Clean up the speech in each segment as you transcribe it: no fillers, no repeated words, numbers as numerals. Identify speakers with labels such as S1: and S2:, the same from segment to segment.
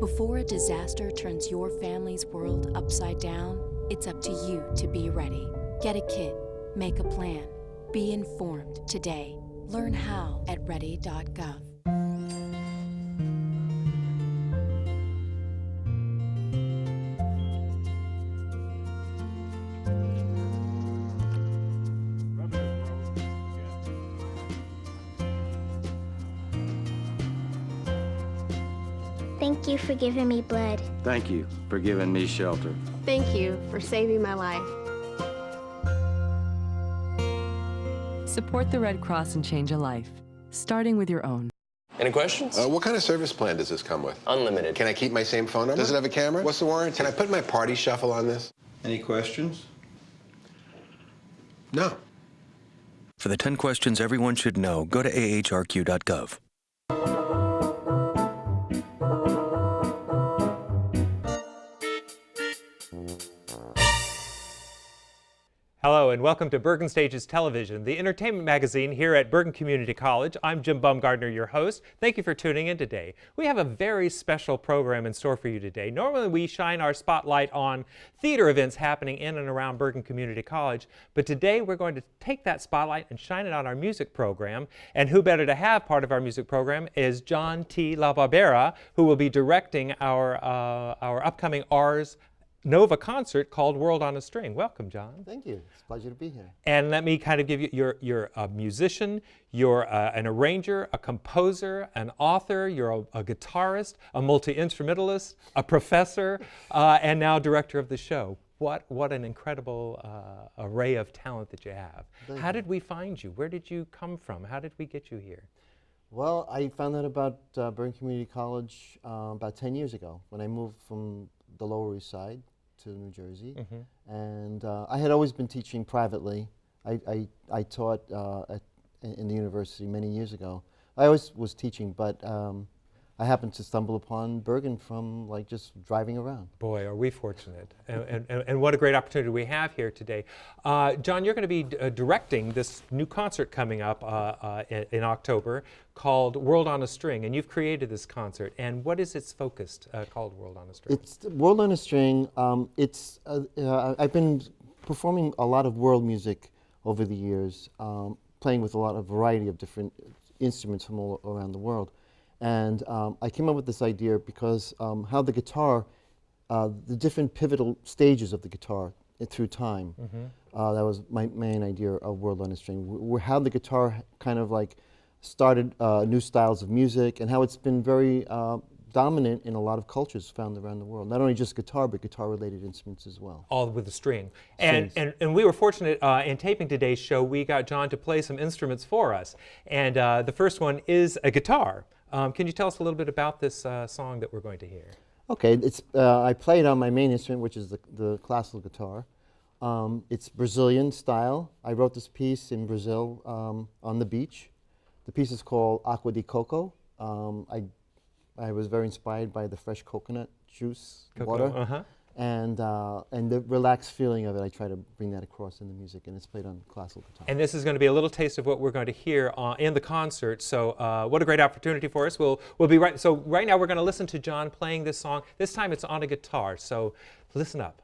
S1: Before a disaster turns your family's world upside down, it's up to you to be ready. Get a kit, make a plan, be informed today. Learn how at ready.gov.
S2: Thank you for giving me blood.
S3: Thank you for giving me shelter.
S4: Thank you for saving my life.
S5: Support the Red Cross and change a life, starting with your own.
S6: Any questions?
S7: What kind of service plan does this come with?
S6: Unlimited.
S7: Can I keep my same phone number? Does it have a camera? What's the warranty? Can I put my party shuffle on this?
S3: Any questions?
S7: No.
S8: For the 10 questions everyone should know, go to ahrq.gov.
S9: Hello and welcome to Bergen Stages Television, the entertainment magazine here at Bergen Community College. I'm Jim Baumgardner, your host. Thank you for tuning in today. We have a very special program in store for you today. Normally we shine our spotlight on theater events happening in and around Bergen Community College, but today we're going to take that spotlight and shine it on our music program. And who better to have part of our music program is John T. LaBarbera, who will be directing our upcoming ARS Nova concert called World on a String. Welcome, John.
S10: Thank you. It's a pleasure to be here.
S9: And let me kind of give you, you're a musician, you're an arranger, a composer, an author, you're a guitarist, a multi-instrumentalist, a professor, and now director of the show. What an incredible array of talent that you have. How did we find you? Where did you come from? How did we get you here?
S10: Well, I found out about Bergen Community College about 10 years ago when I moved from the Lower East Side to New Jersey. And I had always been teaching privately. I taught in the university many years ago. I always was teaching, but I happened to stumble upon Bergen from like just driving around.
S9: Boy, are we fortunate. And what a great opportunity we have here today. John, you're going to be directing this new concert coming up in October called World on a String, and you've created this concert. And what is its focus called World on a String?
S10: It's World on a String. I've been performing a lot of world music over the years, playing with a lot of variety of different instruments from all around the world. And I came up with this idea because how the guitar, the different pivotal stages of the guitar through time, that was my main idea of World on a String, how the guitar kind of like started new styles of music and how it's been very dominant in a lot of cultures found around the world. Not only just guitar, but guitar-related instruments as well.
S9: All with the string. And we were fortunate in taping today's show, we got John to play some instruments for us. And the first one is a guitar. Can you tell us a little bit about this song that we're going to hear?
S10: Okay, I play it on my main instrument, which is the classical guitar. It's Brazilian style. I wrote this piece in Brazil on the beach. The piece is called Água de Coco. I was very inspired by the fresh coconut juice, water, and the relaxed feeling of it. I try to bring that across in the music, and it's played on classical guitar.
S9: And this is going to be a little taste of what we're going to hear in the concert. So what a great opportunity for us. We'll be right. So right now we're going to listen to John playing this song. This time it's on a guitar. So listen up.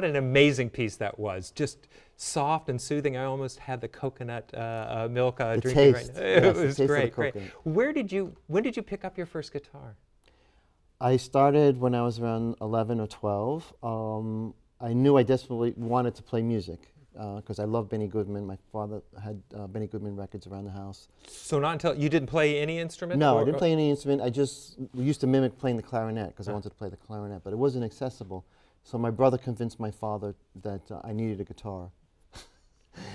S9: what an amazing piece that was. Just soft and soothing. I almost had the coconut milk drinking
S10: taste,
S9: right now.
S10: yes,
S9: It
S10: the
S9: was
S10: taste of the
S9: great, great.
S10: coconut.
S9: When did you pick up your first guitar?
S10: I started when I was around 11 or 12. I knew I desperately wanted to play music because I love Benny Goodman. My father had Benny Goodman records around the house.
S9: So not until, you didn't play any instrument?
S10: No,
S9: or,
S10: I didn't play any instrument. We used to mimic playing the clarinet because I wanted to play the clarinet, but it wasn't accessible. So my brother convinced my father that I needed a guitar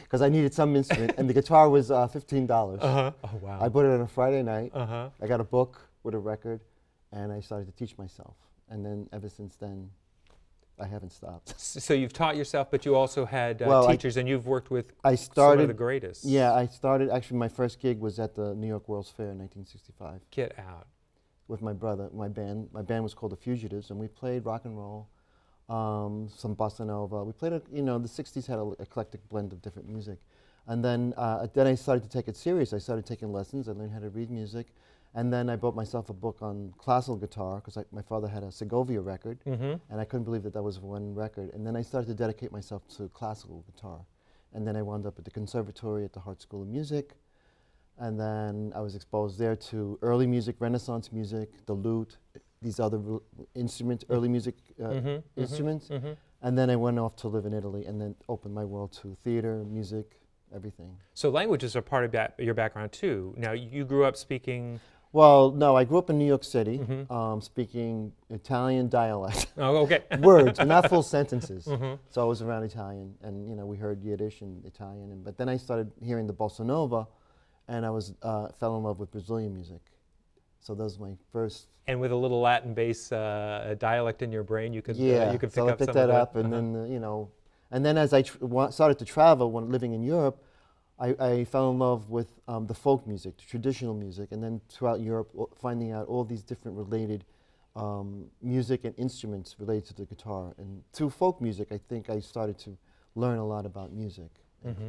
S10: because I needed some instrument, and the guitar was $15.
S9: Oh, wow.
S10: I bought it on a Friday night.
S9: Uh-huh.
S10: I got a book with a record, and I started to teach myself. And then ever since then, I haven't stopped.
S9: So you've taught yourself, but you also had
S10: Well,
S9: teachers, and you've worked with some
S10: started,
S9: of the greatest.
S10: Yeah, I started, actually my first gig was at the New York World's Fair in 1965.
S9: Get out.
S10: With my brother, my band. My band was called The Fugitives, and we played rock and roll, some bossa nova. We played, the 60s had an eclectic blend of different music. And then I started to take it serious. I started taking lessons. I learned how to read music. And then I bought myself a book on classical guitar because my father had a Segovia record, and I couldn't believe that was one record. And then I started to dedicate myself to classical guitar. And then I wound up at the conservatory at the Hart School of Music. And then I was exposed there to early music, Renaissance music, the lute, these other instruments, early music instruments. And then I went off to live in Italy and then opened my world to theater, music, everything.
S9: So languages are part of your background too. Now you grew up speaking...
S10: Well, no, I grew up in New York City, speaking Italian dialect.
S9: Oh, okay.
S10: Words, but not full sentences. So I was around Italian, and we heard Yiddish and Italian. But then I started hearing the bossa nova, and I fell in love with Brazilian music. So those were my first.
S9: And with a little Latin bass dialect in your brain, you could you could pick
S10: so
S9: up
S10: I picked
S9: some of
S10: that up, and then and then as I started to travel when living in Europe, I fell in love with the folk music, the traditional music, and then throughout Europe, finding out all these different related music and instruments related to the guitar. And through folk music, I think I started to learn a lot about music.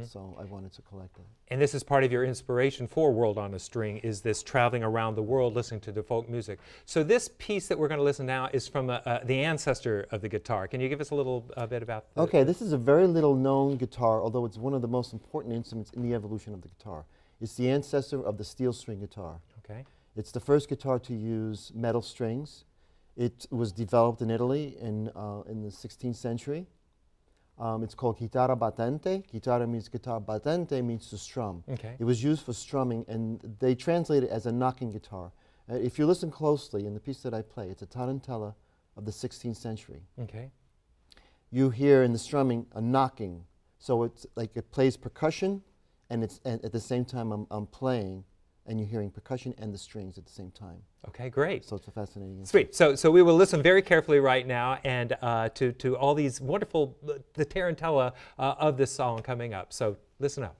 S10: So I wanted to collect it.
S9: And this is part of your inspiration for World on a String, is this traveling around the world listening to the folk music. So this piece that we're going to listen now is from the ancestor of the guitar. Can you give us a little bit about that?
S10: Okay, this is a very little known guitar, although it's one of the most important instruments in the evolution of the guitar. It's the ancestor of the steel string guitar.
S9: Okay.
S10: It's the first guitar to use metal strings. It was developed in Italy in the 16th century. It's called chitarra battente. Chitarra means guitar, battente means to strum.
S9: Okay.
S10: It was used for strumming, and they translate it as a knocking guitar. If you listen closely in the piece that I play, it's a tarantella of the 16th century.
S9: Okay.
S10: You hear in the strumming a knocking. So it's like it plays percussion, and at the same time I'm playing, and you're hearing percussion and the strings at the same time.
S9: Okay, great.
S10: So it's a fascinating
S9: Sweet. So we will listen very carefully right now and to all these wonderful, the tarantella of this song coming up. So listen up.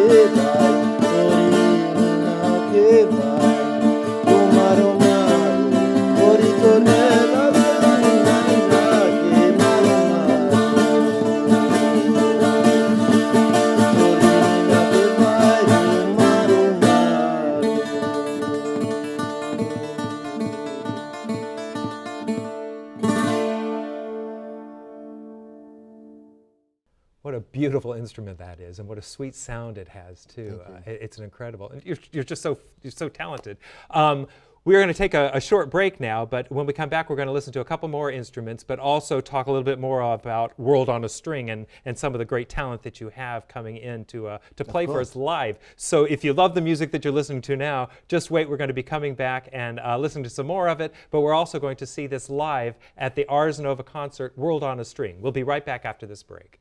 S10: que vai, Torina que vai, o mar, o ritornella, Torina que mar, Torina que vai, o mar,
S9: What a beautiful instrument that is, and what a sweet sound it has too. It's an incredible, and you're just so talented. We're going to take a short break now, but when we come back, we're going to listen to a couple more instruments, but also talk a little bit more about World on a String and some of the great talent that you have coming in to play for us live. So if you love the music that you're listening to now, just wait. We're going to be coming back and listening to some more of it, but we're also going to see this live at the ARS Nova concert, World on a String. We'll be right back after this break.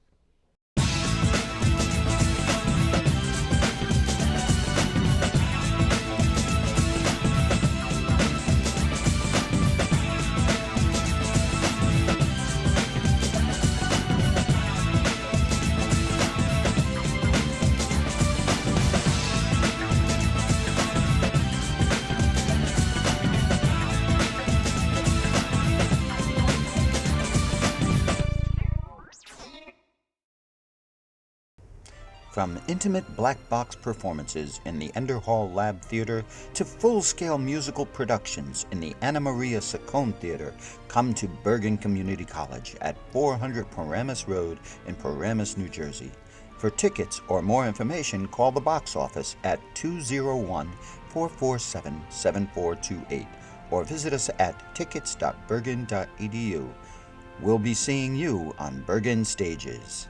S6: From intimate black box performances in the Ender Hall Lab Theater to full-scale musical productions in the Anna Maria Saccone Theater, come to Bergen Community College at 400 Paramus Road in Paramus, New Jersey. For tickets or more information, call the box office at 201-447-7428 or visit us at tickets.bergen.edu. We'll be seeing you on Bergen stages.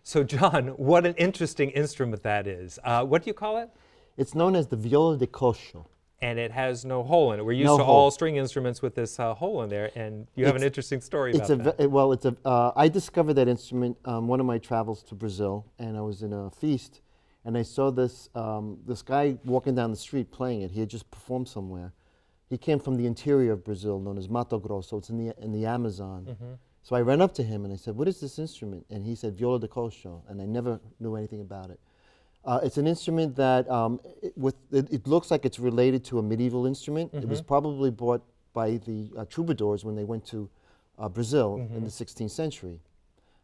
S9: So John, what an interesting instrument that is. What do you call it?
S10: It's known as the Viola de Cocho.
S9: And it has no hole in it. We're used
S10: No
S9: to
S10: hole.
S9: all string instruments with this hole in there, and you have an interesting story about that.
S10: I discovered that instrument one of my travels to Brazil, and I was in a feast, and I saw this this guy walking down the street playing it. He had just performed somewhere. He came from the interior of Brazil, known as Mato Grosso. It's in the Amazon. Mm-hmm. So I ran up to him and I said, "What is this instrument?" And he said, "Viola de Cocho," and I never knew anything about it. It's an instrument that it looks like it's related to a medieval instrument. Mm-hmm. It was probably bought by the troubadours when they went to Brazil mm-hmm. in the 16th century.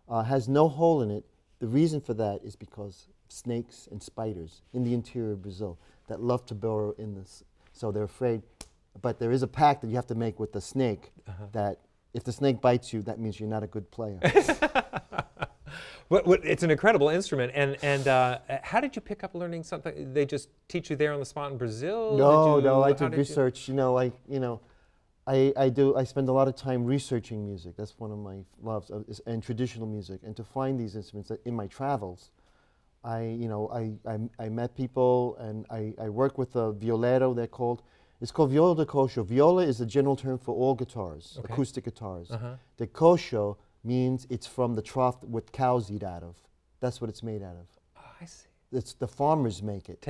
S10: Has no hole in it. The reason for that is because snakes and spiders in the interior of Brazil that love to burrow in this. So they're afraid, but there is a pact that you have to make with the snake that if the snake bites you, that means you're not a good player.
S9: It's an incredible instrument. And how did you pick up learning something? They just teach you there on the spot in Brazil?
S10: No, I did research. I spend a lot of time researching music. That's one of my loves, and traditional music. And to find these instruments in my travels, I met people, and I work with a violero. It's called Viola de Cocho. Viola is a general term for all guitars, acoustic guitars. De Cocho means it's from the trough what cows eat out of. That's what it's made out of.
S9: Oh, I see.
S10: It's the farmers make it.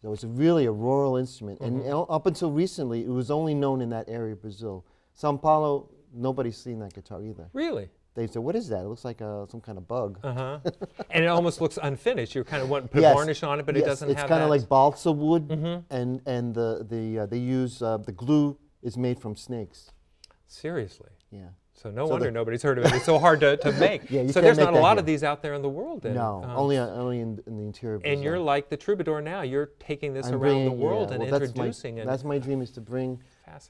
S9: So
S10: it's really a rural instrument. And up until recently, it was only known in that area of Brazil. Sao Paulo, nobody's seen that guitar either.
S9: Really?
S10: They said, what is that? It looks like some kind of bug.
S9: And it almost looks unfinished. You kind of want to put varnish on it, but it doesn't have that.
S10: It's kind of like balsa wood, and they use, the glue is made from snakes.
S9: Seriously?
S10: Yeah.
S9: So no wonder nobody's heard of it. It's so hard to make. So there's not a lot of these out there in the world then?
S10: No, only in the interior of Brazil.
S9: And you're like the troubadour now. You're taking this around the world and introducing it.
S10: That's my dream, is to bring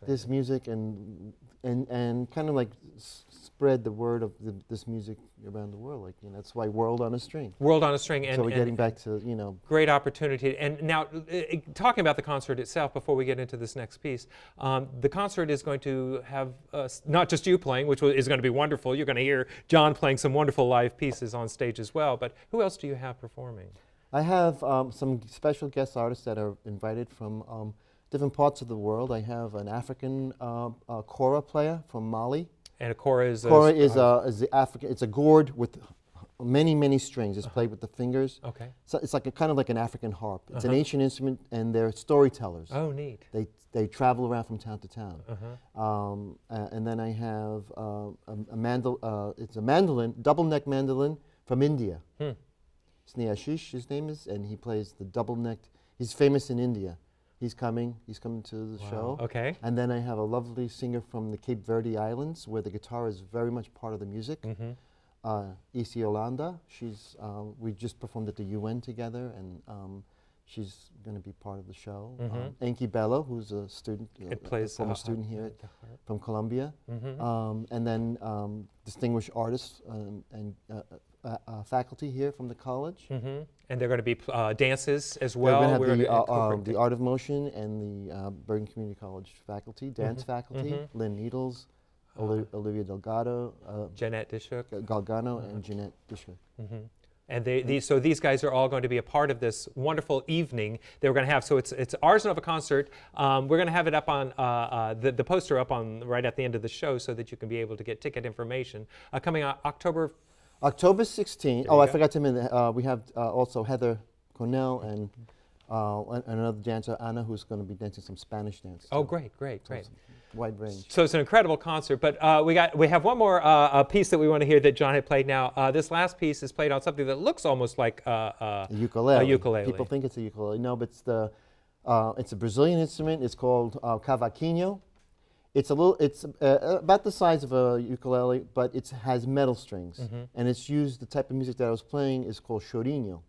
S10: this music and kind of like spread the word of this music around the world. That's why World on a String.
S9: World on a String. And
S10: so we're getting back to,
S9: Great opportunity. And now, talking about the concert itself, before we get into this next piece, the concert is going to have not just you playing, which is going to be wonderful. You're going to hear John playing some wonderful live pieces on stage as well. But who else do you have performing?
S10: I have some special guest artists that are invited from different parts of the world. I have an African kora player from Mali.
S9: And a kora is
S10: the African. It's a gourd with many strings. It's played with the fingers.
S9: Okay.
S10: So it's like kind of like an African harp. It's an ancient instrument, and they're storytellers.
S9: Oh, neat.
S10: They travel around from town to town. And then I have it's a mandolin, double neck mandolin from India. Sneashish, his name is, and he plays the double necked. He's famous in India. He's coming to the show. Okay. And then I have a lovely singer from the Cape Verde Islands, where the guitar is very much part of the music. Isi Yolanda, we just performed at the UN together, and she's going to be part of the show. Enki Bello, who's a student, a former student here from Colombia. And then distinguished artists and faculty here from the college.
S9: And they're going to be dances as well?
S10: We're going to have the Art of Motion and the Bergen Community College faculty, dance faculty, Lynn Needles, Olivia Delgado,
S9: Jeanette Dishuk,
S10: Galgano, and Jeanette Dishuk.
S9: And so these guys are all going to be a part of this wonderful evening that we're going to have. So it's ARS Nova concert. We're going to have it up on the poster up on right at the end of the show, so that you can be able to get ticket information. Coming out October 16th.
S10: Oh, I forgot to mention, we have also Heather Cornell and another dancer, Anna, who's going to be dancing some Spanish dance.
S9: Oh, great.
S10: Wide range.
S9: So it's an incredible concert. But we have one more piece that we want to hear that John had played now. This last piece is played on something that looks almost like a ukulele.
S10: People think it's a ukulele. No, but it's a Brazilian instrument. It's called Cavaquinho. It's about the size of a ukulele, but it has metal strings, and it's used. The type of music that I was playing is called chorinho.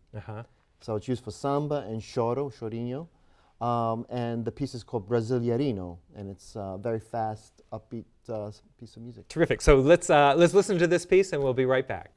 S10: So it's used for samba and chorinho, and the piece is called Brasileirino, and it's a very fast, upbeat piece of music.
S9: Terrific. So let's listen to this piece, and we'll be right back.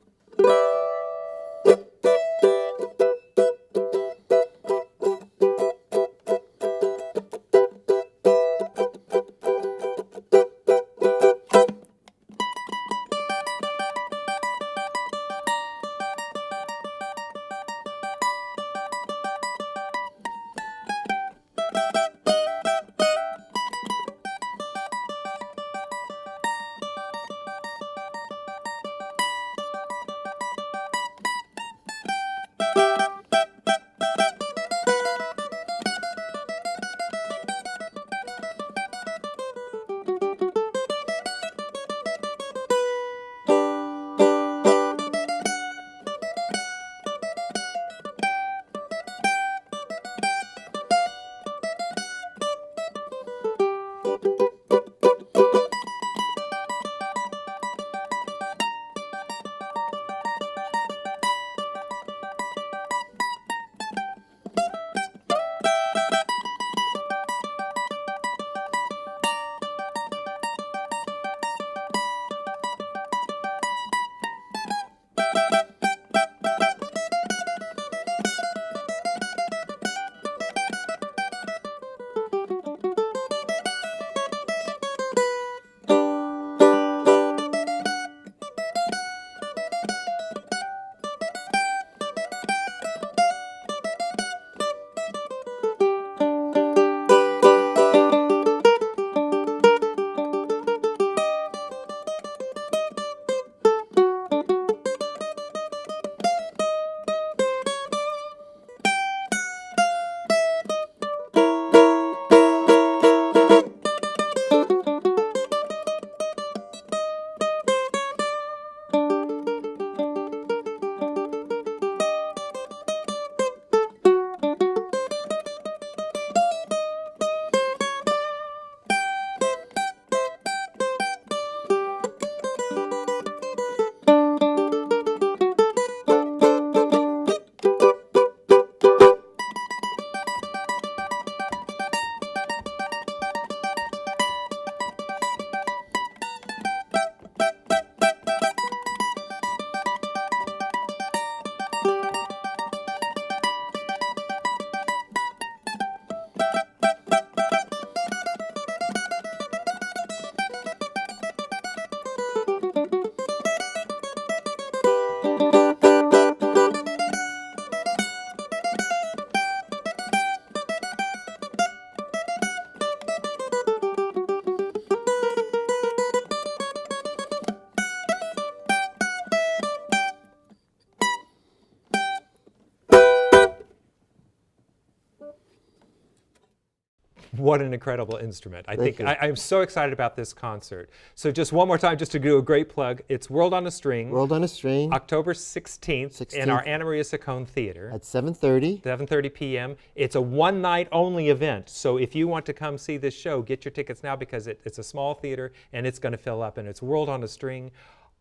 S9: What an incredible instrument.
S10: Thank you.
S9: I'm so excited about this concert. So just one more time, just to do a great plug, it's World on a String.
S10: World on a String.
S9: October 16th in our Anna Maria Saccone Theater.
S10: At 7:30.
S9: 7:30 p.m. It's a one-night only event. So if you want to come see this show, get your tickets now because it's a small theater and it's going to fill up. And it's World on a String.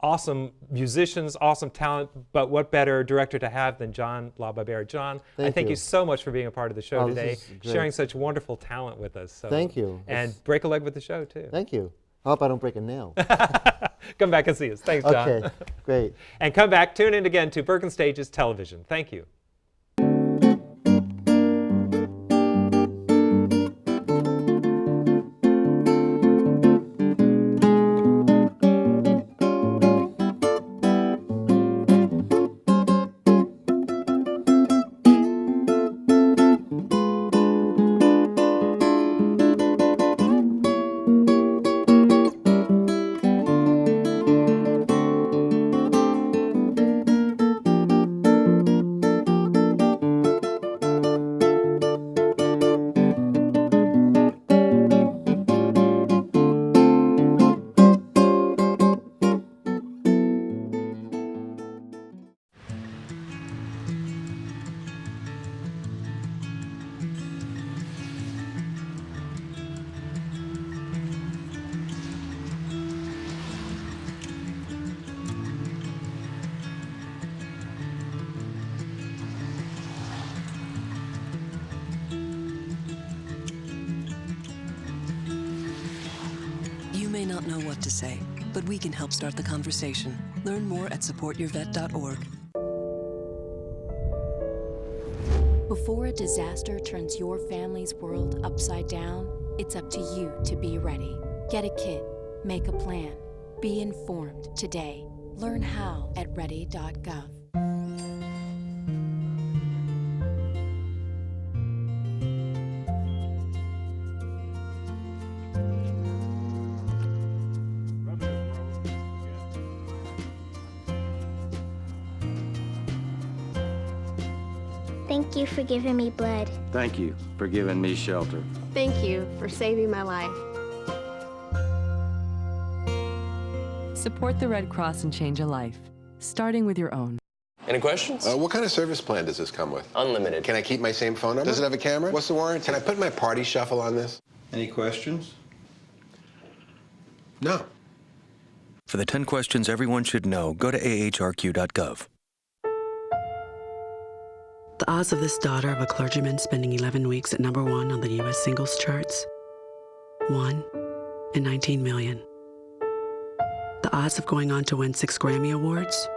S9: Awesome musicians, awesome talent, but what better director to have than John LaBarbera. John, I thank you so much for being a part of the show today, sharing such wonderful talent with us. So,
S10: thank you.
S9: And break a leg with the show, too.
S10: Thank you. I hope I don't break a nail.
S9: Come back and see us. Thanks, John.
S10: Okay, great.
S9: And come back, tune in again to Bergen Stages Television. Thank you.
S11: You may not know what to say, but we can help start the conversation. Learn more at supportyourvet.org.
S1: Before a disaster turns your family's world upside down, it's up to you to be ready. Get a kit, make a plan, be informed today. Learn how at ready.gov.
S2: Thank you for giving me blood.
S3: Thank you for giving me shelter.
S4: Thank you for saving my life.
S5: Support the Red Cross and change a life, starting with your own.
S7: Any questions? What kind of service plan does this come with? Unlimited. Can I keep my same phone number? Does it have a camera? What's the warranty? Can I put my party shuffle on this?
S3: Any questions?
S7: No.
S8: For the 10 questions everyone should know, go to ahrq.gov.
S12: The odds of this daughter of a clergyman spending 11 weeks at #1 on the U.S. singles charts? 1 in 19 million. The odds of going on to win 6 Grammy Awards?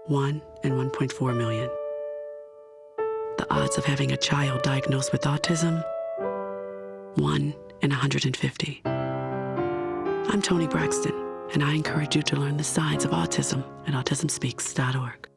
S12: 1 in 1.4 million. The odds of having a child diagnosed with autism? 1 in 150. I'm Toni Braxton, and I encourage you to learn the signs of autism at autismspeaks.org.